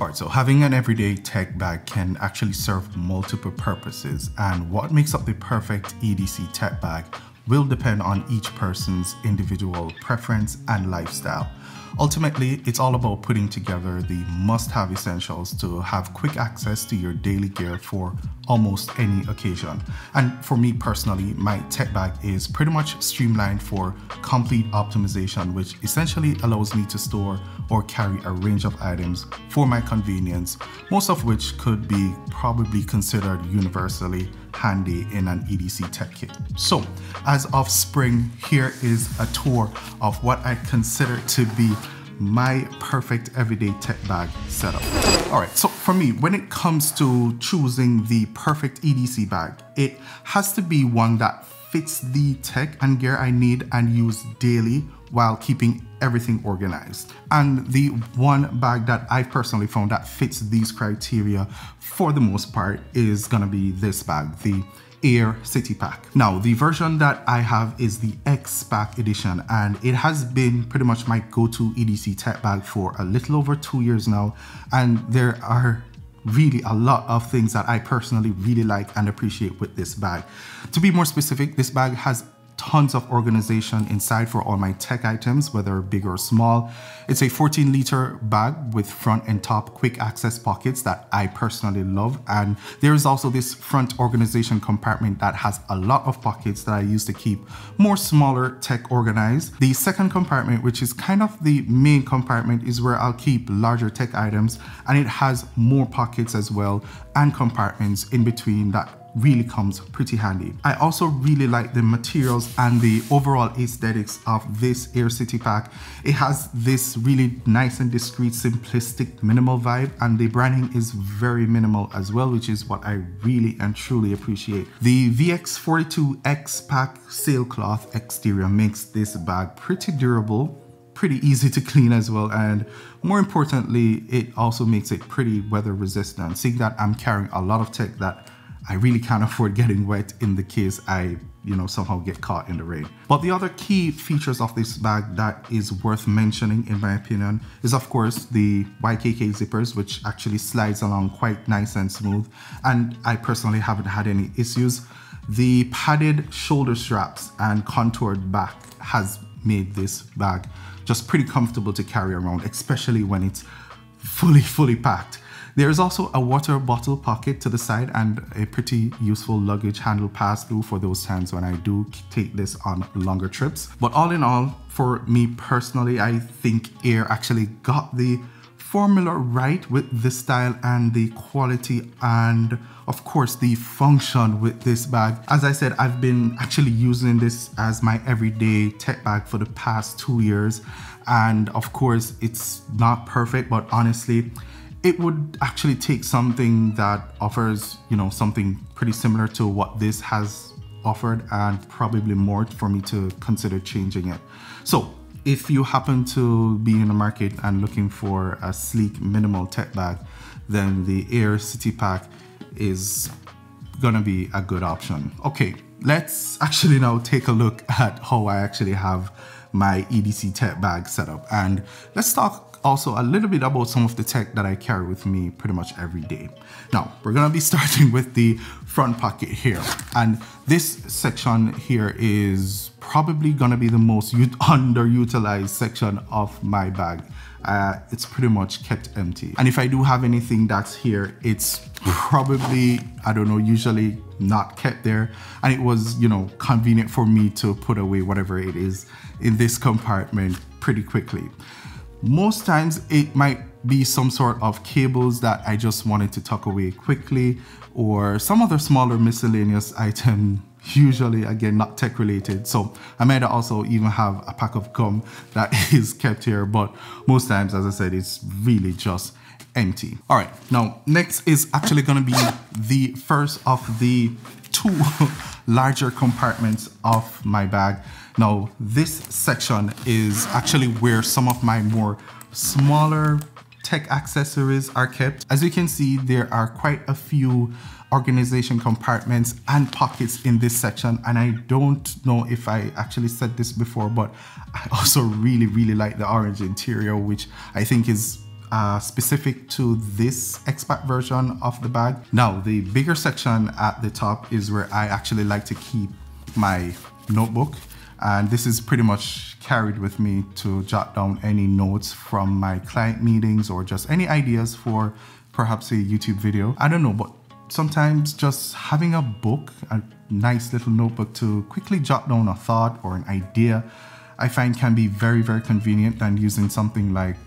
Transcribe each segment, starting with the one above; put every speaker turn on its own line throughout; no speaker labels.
Alright, so having an everyday tech bag can actually serve multiple purposes, and what makes up the perfect EDC tech bag will depend on each person's individual preference and lifestyle. Ultimately, it's all about putting together the must-have essentials to have quick access to your daily gear for almost any occasion. And for me personally, my tech bag is pretty much streamlined for complete optimization, which essentially allows me to store or carry a range of items for my convenience, most of which could be probably considered universally handy in an EDC tech kit. So as of spring, here is a tour of what I consider to be my perfect everyday tech bag setup. All right, so for me, when it comes to choosing the perfect EDC bag, it has to be one that fits the tech and gear I need and use daily while keeping everything organized. And the one bag that I personally found that fits these criteria for the most part is gonna be this bag, the Air City Pack. Now, the version that I have is the X Pack edition, and it has been pretty much my go-to EDC tech bag for a little over 2 years now, and there are really a lot of things that I personally really like and appreciate with this bag. To be more specific, this bag has tons of organization inside for all my tech items, whether big or small. It's a 14-liter bag with front and top quick access pockets that I personally love. And there is also this front organization compartment that has a lot of pockets that I use to keep more smaller tech organized. The second compartment, which is kind of the main compartment, is where I'll keep larger tech items, and it has more pockets as well and compartments in between that really comes pretty handy. I also really like the materials and the overall aesthetics of this Air City Pack. It has this really nice and discreet, simplistic, minimal vibe, and the branding is very minimal as well, which is what I really and truly appreciate. The VX42 X Pack sailcloth exterior makes this bag pretty durable, pretty easy to clean as well, and more importantly, it also makes it pretty weather resistant, seeing that I'm carrying a lot of tech that I really can't afford getting wet in the case I, somehow get caught in the rain. But the other key features of this bag that is worth mentioning, in my opinion, is of course the YKK zippers, which actually slides along quite nice and smooth, and I personally haven't had any issues. The padded shoulder straps and contoured back has made this bag just pretty comfortable to carry around, especially when it's fully packed. There is also a water bottle pocket to the side and a pretty useful luggage handle pass-through for those times when I do take this on longer trips. But all in all, for me personally, I think Air actually got the formula right with the style and the quality and of course the function with this bag. As I said, I've been actually using this as my everyday tech bag for the past 2 years, and of course it's not perfect, but honestly it would actually take something that offers, something pretty similar to what this has offered and probably more for me to consider changing it. So if you happen to be in the market and looking for a sleek, minimal tech bag, then the Air City Pack is gonna be a good option. Okay, let's actually now take a look at how I actually have my EDC tech bag set up. And let's talk also a little bit about some of the tech that I carry with me pretty much every day. Now, we're gonna be starting with the front pocket here. And this section here is probably gonna be the most underutilized section of my bag. It's pretty much kept empty. And if I do have anything that's here, it's probably, I don't know, usually not kept there. And it was, convenient for me to put away whatever it is in this compartment pretty quickly. Most times it might be some sort of cables that I just wanted to tuck away quickly, or some other smaller miscellaneous item, usually again not tech related. So I might also even have a pack of gum that is kept here, but most times, as I said, it's really just empty. All right, now next is actually gonna be the first of the 2 larger compartments of my bag. Now this section is actually where some of my more smaller tech accessories are kept. As you can see, there are quite a few organization compartments and pockets in this section, and I don't know if I actually said this before, but I also really like the orange interior, which I think is specific to this expat version of the bag. Now, the bigger section at the top is where I actually like to keep my notebook. And this is pretty much carried with me to jot down any notes from my client meetings or just any ideas for perhaps a YouTube video. I don't know, but sometimes just having a book, a nice little notebook to quickly jot down a thought or an idea, I find can be very, very convenient than using something like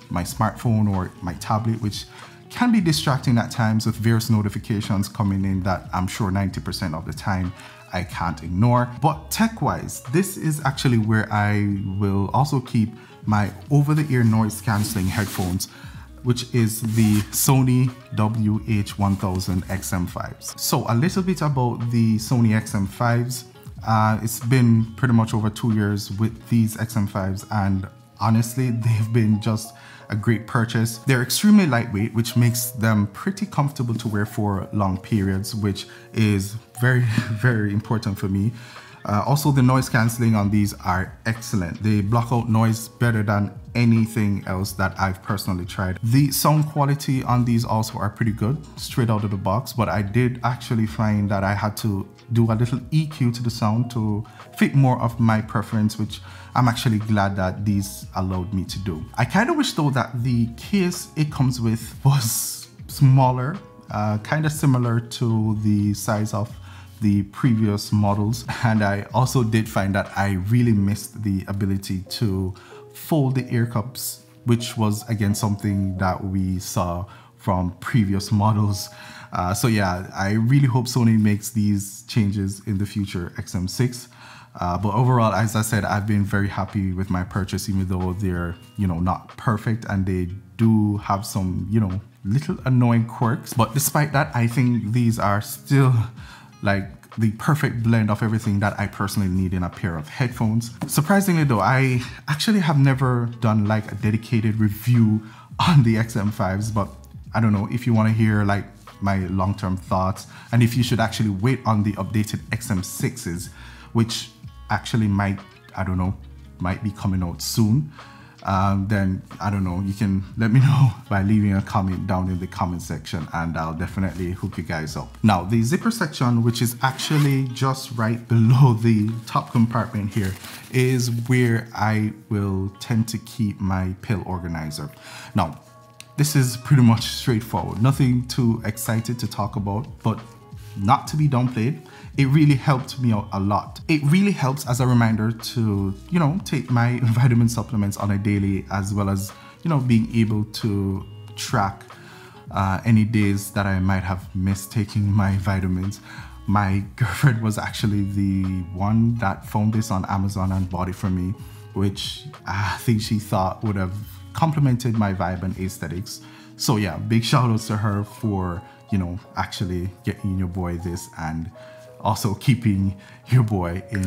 my smartphone or my tablet, which can be distracting at times with various notifications coming in that I'm sure 90% of the time I can't ignore. But tech-wise, this is actually where I will also keep my over-the-ear noise cancelling headphones, which is the Sony WH-1000 XM5s. So a little bit about the Sony XM5s. It's been pretty much over 2 years with these XM5s, and honestly, they've been just a great purchase. They're extremely lightweight, which makes them pretty comfortable to wear for long periods, which is very, very important for me. Also, the noise cancelling on these are excellent. They block out noise better than anything else that I've personally tried. The sound quality on these also are pretty good, straight out of the box, but I did actually find that I had to do a little EQ to the sound to fit more of my preference, which I'm actually glad that these allowed me to do. I kind of wish though that the case it comes with was smaller, kind of similar to the size of the previous models. And I also did find that I really missed the ability to fold the ear cups, which was again something that we saw from previous models. So yeah, I really hope Sony makes these changes in the future XM6. But overall, as I said, I've been very happy with my purchase, even though they're, not perfect and they do have some, little annoying quirks. But despite that, I think these are still like the perfect blend of everything that I personally need in a pair of headphones. Surprisingly though, I actually have never done like a dedicated review on the XM5s, but I don't know if you want to hear like my long-term thoughts and if you should actually wait on the updated XM6s, which actually might be coming out soon. Then I don't know, you can let me know by leaving a comment down in the comment section and I'll definitely hook you guys up. Now the zipper section, which is actually just right below the top compartment here, is where I will tend to keep my pill organizer. Now this is pretty much straightforward, nothing too excited to talk about, but not to be downplayed. It really helped me out a lot. It really helps as a reminder to, take my vitamin supplements on a daily, as well as, being able to track any days that I might have missed taking my vitamins. My girlfriend was actually the one that found this on Amazon and bought it for me, which I think she thought would have complemented my vibe and aesthetics. So yeah, big shout outs to her for, actually getting your boy this and also keeping your boy in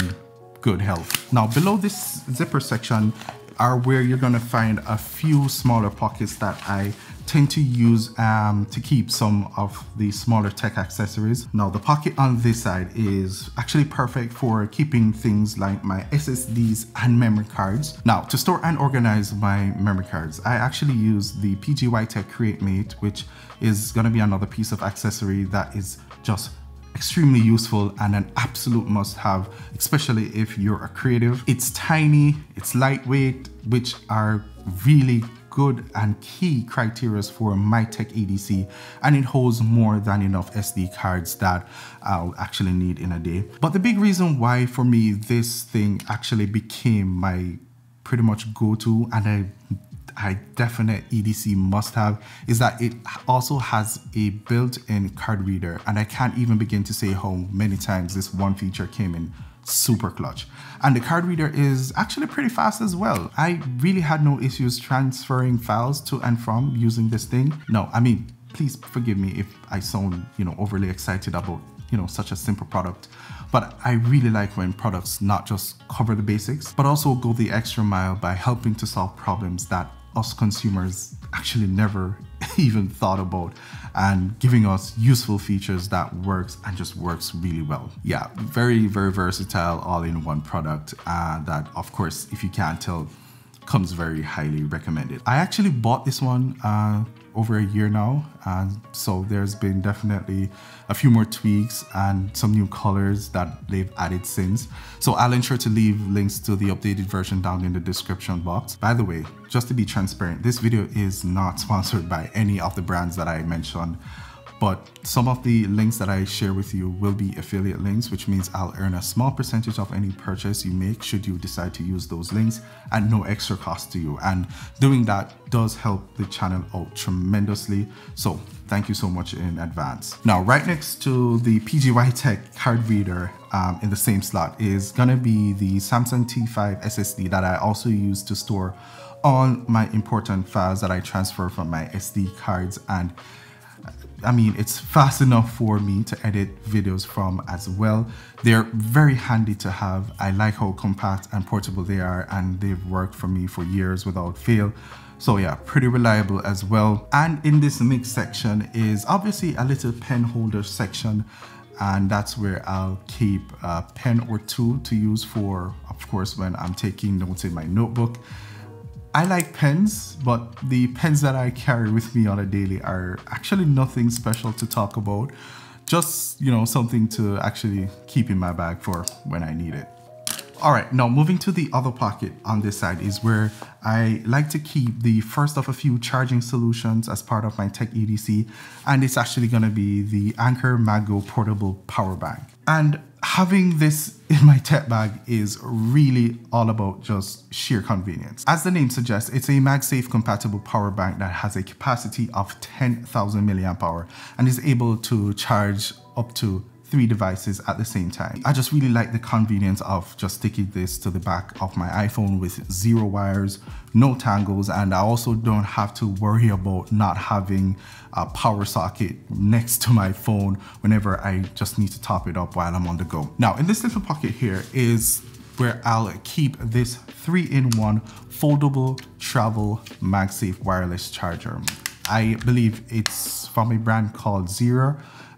good health. Now below this zipper section are where you're gonna find a few smaller pockets that I tend to use to keep some of the smaller tech accessories. Now the pocket on this side is actually perfect for keeping things like my SSDs and memory cards. Now to store and organize my memory cards, I actually use the PGY-TECH CreateMate, which is gonna be another piece of accessory that is just extremely useful and an absolute must-have, especially if you're a creative. It's tiny, it's lightweight, which are really good and key criteria for my tech EDC, and it holds more than enough SD cards that I'll actually need in a day. But the big reason why for me this thing actually became my pretty much go-to and I definite EDC must-have is that it also has a built-in card reader, and I can't even begin to say how many times this one feature came in super clutch. And the card reader is actually pretty fast as well. I really had no issues transferring files to and from using this thing. No, I mean, please forgive me if I sound, overly excited about, such a simple product. But I really like when products not just cover the basics, but also go the extra mile by helping to solve problems that us consumers actually never even thought about, and giving us useful features that works really well. Yeah, very, very versatile all-in-one product that, of course, if you can't tell, comes very highly recommended. I actually bought this one over a year now, so there's been definitely a few more tweaks and some new colors that they've added since. So I'll ensure to leave links to the updated version down in the description box. By the way, just to be transparent, this video is not sponsored by any of the brands that I mentioned, but some of the links that I share with you will be affiliate links, which means I'll earn a small percentage of any purchase you make should you decide to use those links at no extra cost to you. And doing that does help the channel out tremendously. So thank you so much in advance. Now, right next to the PGY Tech card reader in the same slot is gonna be the Samsung T5 SSD that I also use to store all my important files that I transfer from my SD cards. And I mean, it's fast enough for me to edit videos from as well. They're very handy to have. I like how compact and portable they are, and they've worked for me for years without fail. So yeah, pretty reliable as well. And in this mix section is obviously a little pen holder section, and that's where I'll keep a pen or two to use for, of course, when I'm taking notes in my notebook. I like pens, but the pens that I carry with me on a daily are actually nothing special to talk about. Just, you know, something to actually keep in my bag for when I need it. All right, now moving to the other pocket on this side is where I like to keep the first of a few charging solutions as part of my Tech EDC, and it's actually gonna be the Anker MagGo Portable Power Bank. And having this in my tech bag is really all about just sheer convenience. As the name suggests, it's a MagSafe compatible power bank that has a capacity of 10,000 milliamp hour and is able to charge up to 3 devices at the same time. I just really like the convenience of just sticking this to the back of my iPhone with 0 wires, no tangles, and I also don't have to worry about not having a power socket next to my phone whenever I just need to top it up while I'm on the go. Now, in this little pocket here is where I'll keep this 3-in-1 foldable travel MagSafe wireless charger. I believe it's from a brand called Zero,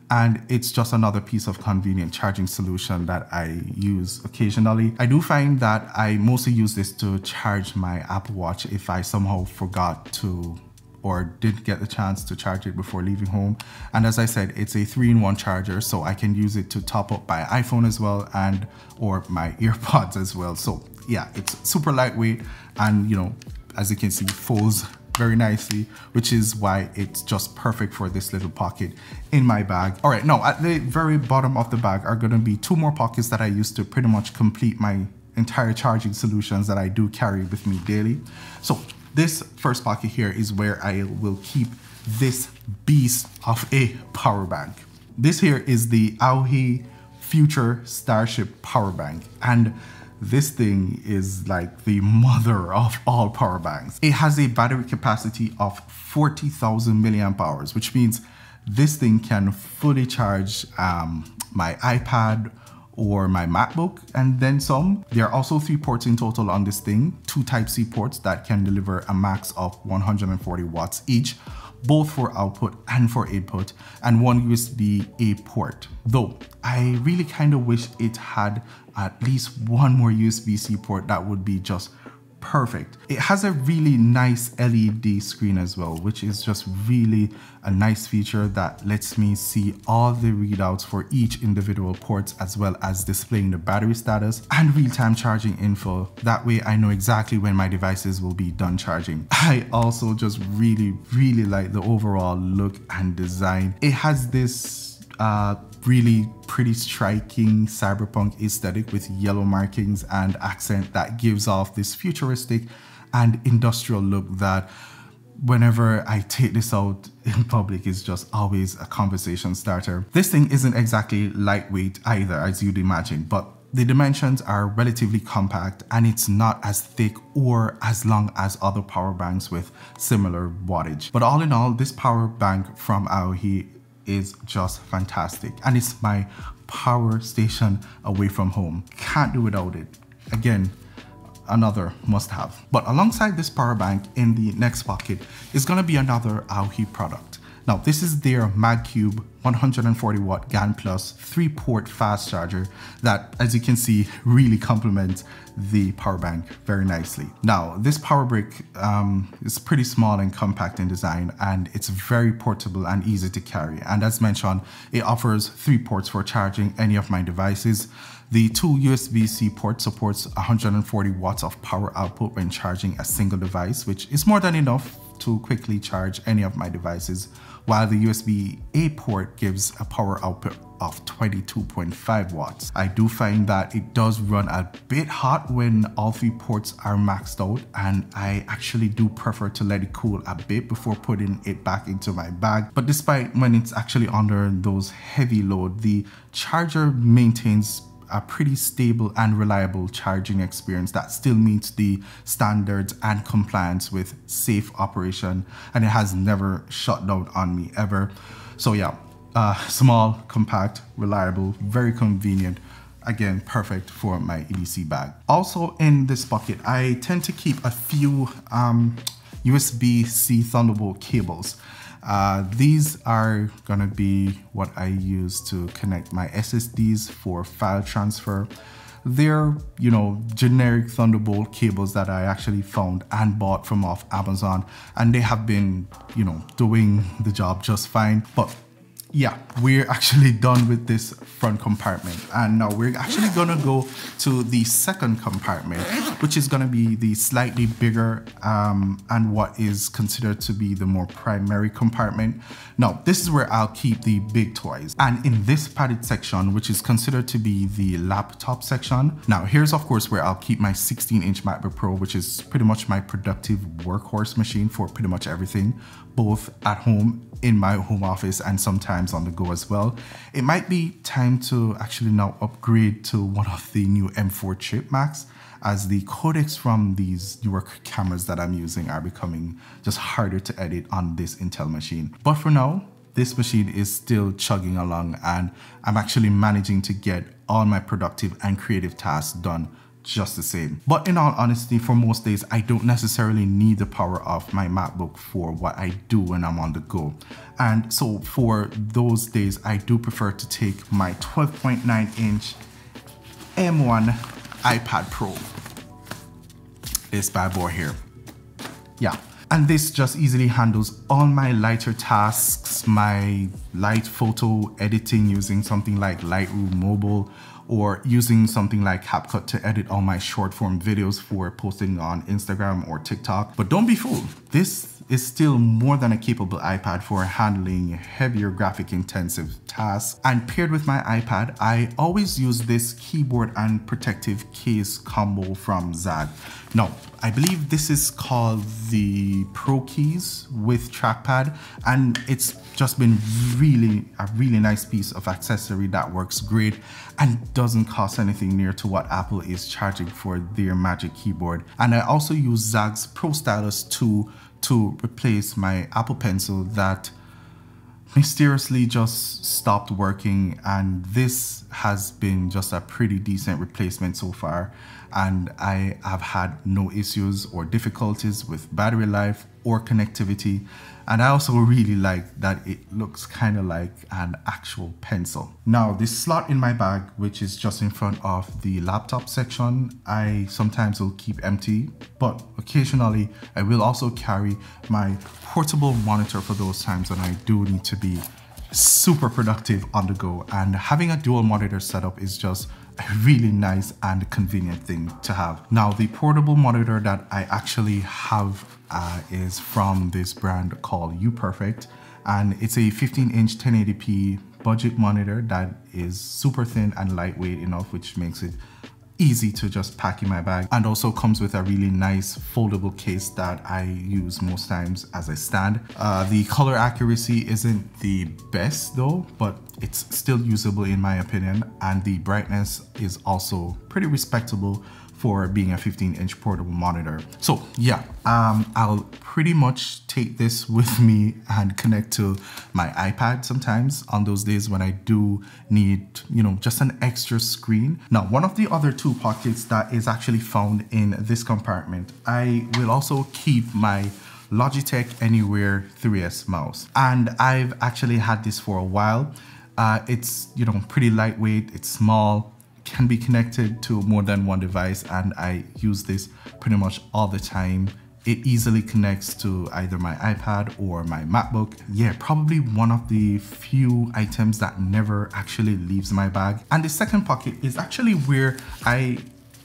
and it's just another piece of convenient charging solution that I use occasionally. I do find that I mostly use this to charge my Apple Watch if I somehow forgot to or didn't get the chance to charge it before leaving home. And as I said, it's a 3-in-1 charger, so I can use it to top up my iPhone as well, and or my EarPods as well. So yeah, it's super lightweight, and you know, as you can see, folds very nicely, which is why it's just perfect for this little pocket in my bag. All right, now at the very bottom of the bag are going to be 2 more pockets that I use to pretty much complete my entire charging solutions that I do carry with me daily. So this first pocket here is where I will keep this beast of a power bank. This here is the AOHI Future Starship power bank, and this thing is like the mother of all power banks. It has a battery capacity of 40,000 milliamp hours, which means this thing can fully charge my iPad or my MacBook and then some. There are also 3 ports in total on this thing, 2 Type-C ports that can deliver a max of 140 watts each, both for output and for input, and 1 USB-A port. Though I really kind of wish it had at least 1 more USB-C port. That would be just perfect. It has a really nice LED screen as well, which is just really a nice feature that lets me see all the readouts for each individual ports, as well as displaying the battery status and real-time charging info. That way I know exactly when my devices will be done charging. I also just really like the overall look and design. It has this really pretty striking cyberpunk aesthetic with yellow markings and accent that gives off this futuristic and industrial look that whenever I take this out in public is just always a conversation starter. This thing isn't exactly lightweight either, as you'd imagine, but the dimensions are relatively compact and it's not as thick or as long as other power banks with similar wattage. But all in all, this power bank from AOHI is just fantastic, and it's my power station away from home. Can't do without it. Again, another must-have. But alongside this power bank in the next pocket is going to be another AOHI product. Now, this is their MagCube 140 watt GaN Plus 3-port fast charger that, as you can see, really complements the power bank very nicely. Now, this power brick is pretty small and compact in design, and it's very portable and easy to carry. And as mentioned, it offers 3 ports for charging any of my devices. The 2 USB-C port supports 140 watts of power output when charging a single device, which is more than enough to quickly charge any of my devices, while the USB-A port gives a power output of 22.5 watts. I do find that it does run a bit hot when all 3 ports are maxed out, and I actually do prefer to let it cool a bit before putting it back into my bag. But despite when it's actually under those heavy load, the charger maintains a pretty stable and reliable charging experience that still meets the standards and compliance with safe operation, and it has never shut down on me ever. So yeah, small, compact, reliable, very convenient. Again, perfect for my EDC bag. Also in this bucket, I tend to keep a few USB-C Thunderbolt cables. These are gonna be what I use to connect my SSDs for file transfer. They're, you know, generic Thunderbolt cables that I actually found and bought from off Amazon, and they have been, you know, doing the job just fine. But yeah, we're actually done with this front compartment, and now we're actually gonna go to the second compartment, which is gonna be the slightly bigger and what is considered to be the more primary compartment. Now, this is where I'll keep the big toys, and in this padded section, which is considered to be the laptop section. Now, here's of course where I'll keep my 16-inch MacBook Pro, which is pretty much my productive workhorse machine for pretty much everything, both at home, in my home office, and sometimes on the go as well. It might be time to actually now upgrade to one of the new M4 chip Macs, as the codecs from these newer cameras that I'm using are becoming just harder to edit on this Intel machine. But for now, this machine is still chugging along, and I'm actually managing to get all my productive and creative tasks done just the same. But in all honesty, for most days, I don't necessarily need the power of my MacBook for what I do when I'm on the go. And so for those days, I do prefer to take my 12.9-inch M1 iPad Pro. This bad boy here. Yeah. And this just easily handles all my lighter tasks, my light photo editing using something like Lightroom Mobile, or using something like CapCut to edit all my short form videos for posting on Instagram or TikTok. But don't be fooled, this is still more than a capable iPad for handling heavier graphic intensive tasks. And paired with my iPad, I always use this keyboard and protective case combo from Zagg. Now, I believe this is called the Pro Keys with trackpad, and it's just been a really nice piece of accessory that works great and doesn't cost anything near to what Apple is charging for their Magic Keyboard. And I also use Zagg's Pro Stylus 2 to replace my Apple Pencil that mysteriously just stopped working, and this has been just a pretty decent replacement so far, and I have had no issues or difficulties with battery life or connectivity. And I also really like that it looks kind of like an actual pencil. Now, this slot in my bag, which is just in front of the laptop section, I sometimes will keep empty, but occasionally I will also carry my portable monitor for those times when I do need to be super productive on the go. And having a dual monitor setup is just a really nice and convenient thing to have. Now, the portable monitor that I actually have is from this brand called UPerfect, and it's a 15-inch 1080p budget monitor that is super thin and lightweight enough, which makes it easy to just pack in my bag, and also comes with a really nice foldable case that I use most times as a stand. The color accuracy isn't the best though, but it's still usable in my opinion, and the brightness is also pretty respectable for being a 15-inch portable monitor. So yeah, I'll pretty much take this with me and connect to my iPad sometimes on those days when I do need, you know, just an extra screen. Now, one of the other two pockets that is actually found in this compartment, I will also keep my Logitech Anywhere 3S mouse. And I've actually had this for a while. It's, you know, pretty lightweight, it's small, can be connected to more than one device, and I use this pretty much all the time. It easily connects to either my iPad or my MacBook. Yeah, probably one of the few items that never actually leaves my bag. And the second pocket is actually where I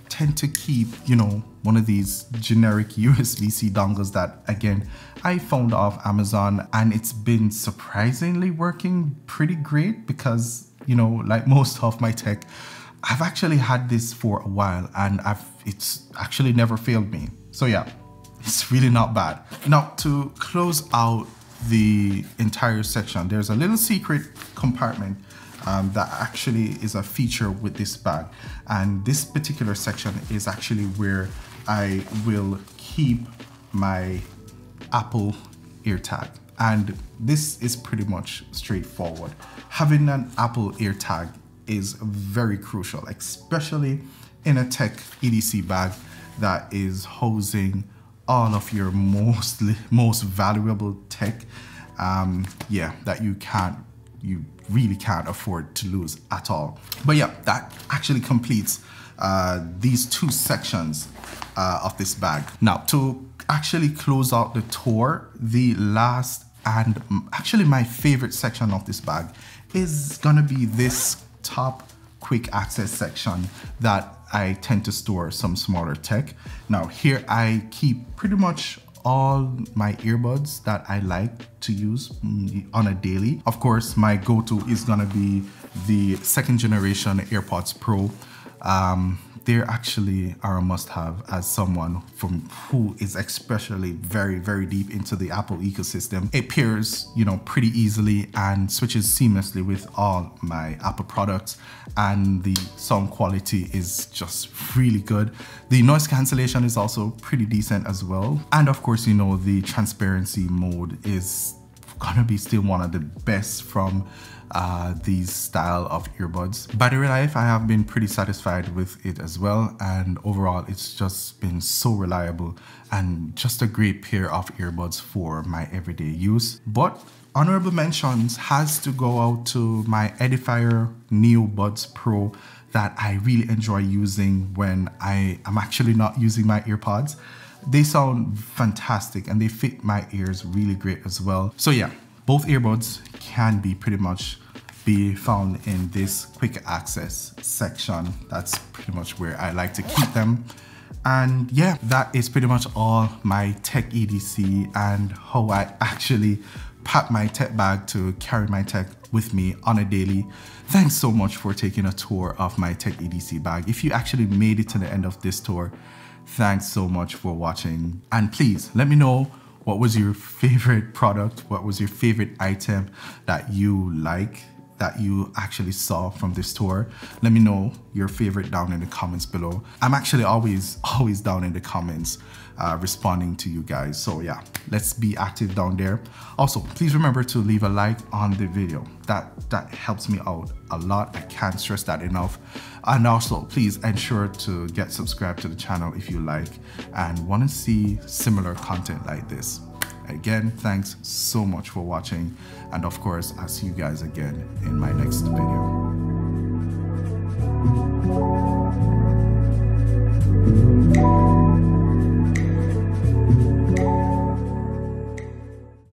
tend to keep, you know, one of these generic USB-C dongles that, again, I found off Amazon, and it's been surprisingly working pretty great because, you know, like most of my tech, I've actually had this for a while and it's actually never failed me. So yeah, it's really not bad. Now, to close out the entire section, there's a little secret compartment that actually is a feature with this bag. And this particular section is actually where I will keep my Apple AirTag. And this is pretty much straightforward. Having an Apple AirTag is very crucial, especially in a tech EDC bag that is housing all of your most valuable tech. Yeah, that you really can't afford to lose at all. But yeah, that actually completes these two sections of this bag. Now, to actually close out the tour, the last and actually my favorite section of this bag is gonna be this top quick access section that I tend to store some smaller tech. Now here I keep pretty much all my earbuds that I like to use on a daily. Of course, my go-to is gonna be the second generation AirPods Pro. They actually are a must-have as someone who is especially very deep into the Apple ecosystem. It pairs, you know, pretty easily and switches seamlessly with all my Apple products, and the sound quality is just really good. The noise cancellation is also pretty decent as well. And of course, you know, the transparency mode is gonna be still one of the best from these style of earbuds. Battery life, I have been pretty satisfied with it as well, and overall it's just been so reliable and just a great pair of earbuds for my everyday use. But honorable mentions has to go out to my Edifier Neo Buds Pro that I really enjoy using when I am actually not using my earpods. They sound fantastic and they fit my ears really great as well. So yeah, both earbuds can be pretty much be found in this quick access section. That's pretty much where I like to keep them. And yeah, that is pretty much all my tech EDC and how I actually pack my tech bag to carry my tech with me on a daily. Thanks so much for taking a tour of my tech EDC bag. If you actually made it to the end of this tour, thanks so much for watching. And please let me know, what was your favorite product? What was your favorite item that you like, that you actually saw from this tour? Let me know your favorite down in the comments below. I'm actually always down in the comments responding to you guys. So yeah, let's be active down there. Also, please remember to leave a like on the video. That helps me out a lot. I can't stress that enough. And also, please ensure to get subscribed to the channel if you like and want to see similar content like this. Again, thanks so much for watching, and of course, I'll see you guys again in my next video.